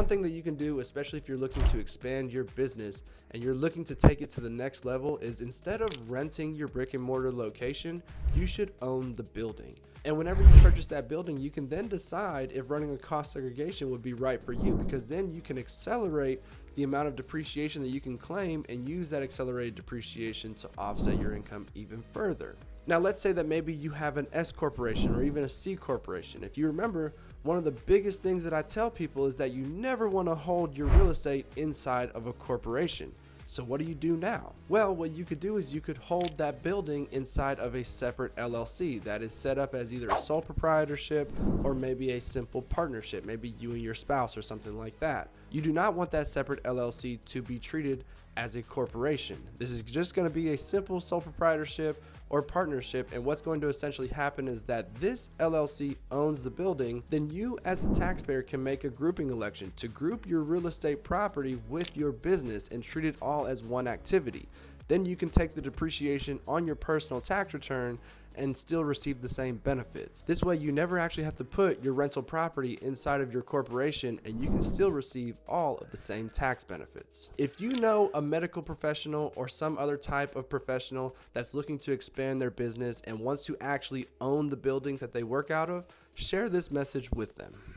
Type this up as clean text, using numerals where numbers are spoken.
one thing that you can do, especially if you're looking to expand your business and you're looking to take it to the next level, is instead of renting your brick and mortar location, you should own the building. And whenever you purchase that building, you can then decide if running a cost segregation would be right for you, because then you can accelerate the amount of depreciation that you can claim and use that accelerated depreciation to offset your income even further. Now, let's say that maybe you have an S corporation or even a C corporation. If you remember, one of the biggest things that I tell people is that you never want to hold your real estate inside of a corporation. So what do you do now? Well, what you could do is you could hold that building inside of a separate LLC that is set up as either a sole proprietorship or maybe a simple partnership, maybe you and your spouse or something like that. You do not want that separate LLC to be treated as a corporation. This is just going to be a simple sole proprietorship or partnership, and what's going to essentially happen is that this LLC owns the building. Then you as the taxpayer can make a grouping election to group your real estate property with your business and treat it all as one activity. Then you can take the depreciation on your personal tax return and still receive the same benefits. This way you never actually have to put your rental property inside of your corporation, and you can still receive all of the same tax benefits. If you know a medical professional or some other type of professional that's looking to expand their business and wants to actually own the building that they work out of, share this message with them.